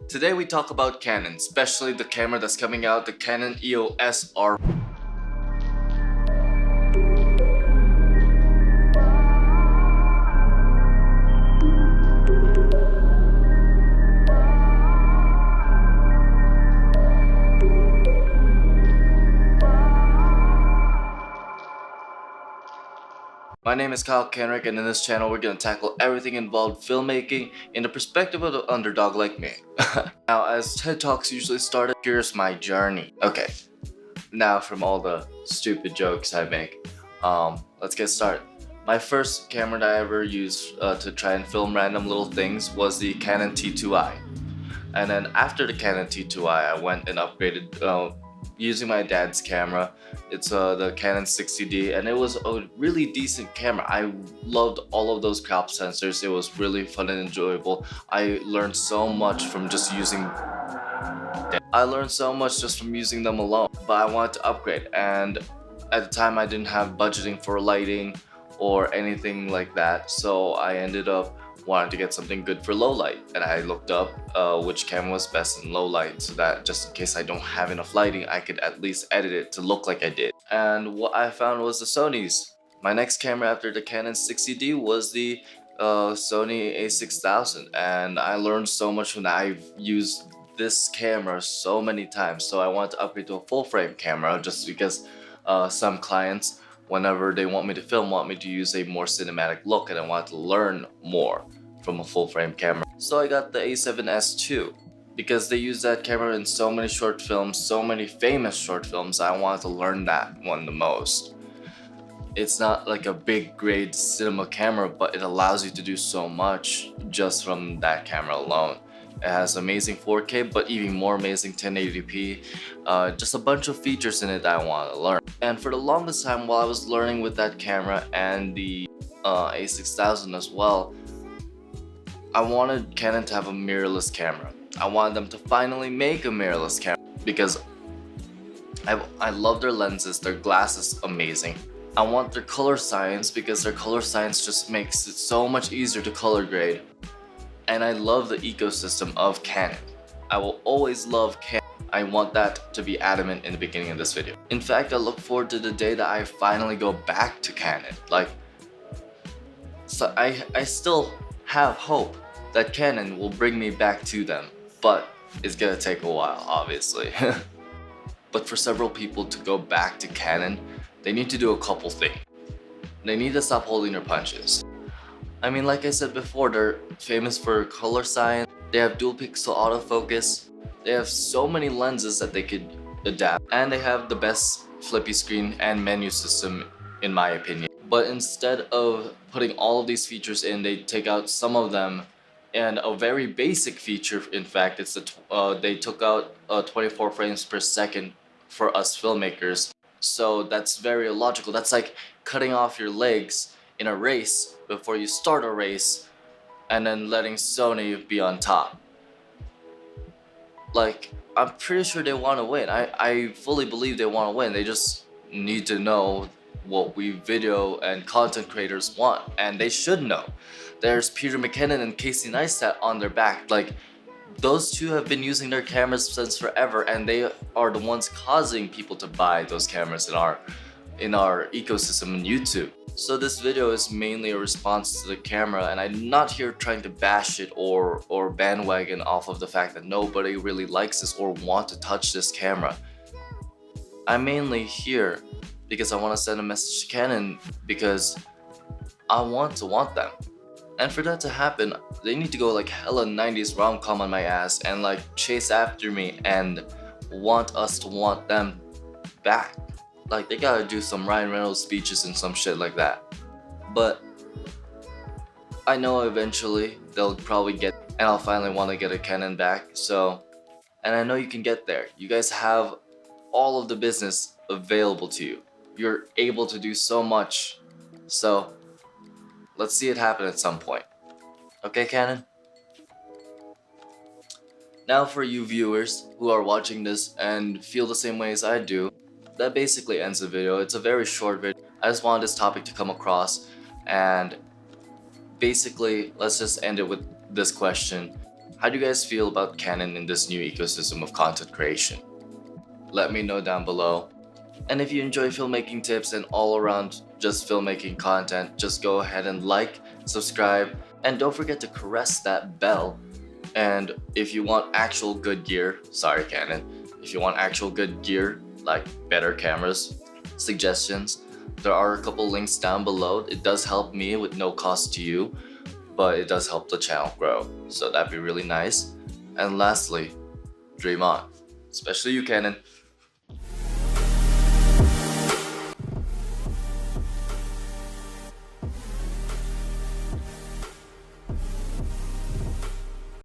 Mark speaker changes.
Speaker 1: Today we talk about Canon, especially the camera that's coming out, the Canon EOS RP. My name is Like Canon RiP, and in this channel we're going to tackle everything involved filmmaking in the perspective of the underdog like me. Now, as TED Talks usually started, here's my journey. Okay, now from all the stupid jokes I make, let's get started. My first camera that I ever used to try and film random little things was the Canon T2i. And then after the Canon T2i, I went and upgraded using my dad's camera. It's the Canon 60D, and it was a really decent camera. I loved all of those crop sensors. It was really fun and enjoyable. I learned so much from just using them alone, but I wanted to upgrade, and at the time I didn't have budgeting for lighting or anything like that, so I ended up wanted to get something good for low light, and I looked up which camera was best in low light, so that just in case I don't have enough lighting, I could at least edit it to look like I did. And what I found was the Sony's. My next camera after the Canon 60D was the Sony a6000, and I learned so much from that. I've used this camera so many times, so I wanted to upgrade to a full frame camera just because some clients, whenever they want me to film, want me to use a more cinematic look, and I want to learn more from a full frame camera. So I got the A7S II because they use that camera in so many short films, so many famous short films. I wanted to learn that one the most. It's not like a big grade cinema camera, but it allows you to do so much just from that camera alone. It has amazing 4K, but even more amazing 1080p. Just a bunch of features in it that I want to learn. And for the longest time while I was learning with that camera and the a6000 as well, I wanted Canon to have a mirrorless camera. I wanted them to finally make a mirrorless camera because I love their lenses, their glass is amazing. I want their color science because their color science just makes it so much easier to color grade. And I love the ecosystem of Canon. I will always love Canon. I want that to be adamant in the beginning of this video. In fact, I look forward to the day that I finally go back to Canon. So I still have hope that Canon will bring me back to them, but it's gonna take a while, obviously. But for several people to go back to Canon, they need to do a couple things. They need to stop holding their punches. I mean, like I said before, they're famous for color science. They have dual pixel autofocus. They have so many lenses that they could adapt, and they have the best flippy screen and menu system in my opinion. But instead of putting all of these features in, they take out some of them, and a very basic feature, in fact, it's they took out 24 frames per second for us filmmakers. So that's very illogical. That's like cutting off your legs in a race before you start a race and then letting Sony be on top. Like, I'm pretty sure they want to win. I fully believe they want to win. They just need to know what we video and content creators want, and they should know. There's Peter McKinnon and Casey Neistat on their back. Like, those two have been using their cameras since forever, and they are the ones causing people to buy those cameras in our ecosystem on YouTube. So this video is mainly a response to the camera, and I'm not here trying to bash it or bandwagon off of the fact that nobody really likes this or want to touch this camera. I'm mainly here because I want to send a message to Canon because I want them. And for that to happen, they need to go like hella 90s rom-com on my ass and like chase after me and want us to want them back. Like, they gotta do some Ryan Reynolds speeches and some shit like that. But I know eventually they'll probably get, and I'll finally want to get a Canon back. So, and I know you can get there. You guys have all of the business available to you. You're able to do so much. So let's see it happen at some point. Okay, Canon? Now for you viewers who are watching this and feel the same way as I do, that basically ends the video. It's a very short video. I just wanted this topic to come across, and basically let's just end it with this question. How do you guys feel about Canon in this new ecosystem of content creation? Let me know down below. And if you enjoy filmmaking tips and all around just filmmaking content, just go ahead and like, subscribe, and don't forget to caress that bell. And if you want actual good gear, sorry Canon, if you want actual good gear, like better cameras, suggestions, there are a couple links down below. It does help me with no cost to you, but it does help the channel grow. So that'd be really nice. And lastly, dream on, especially you Canon.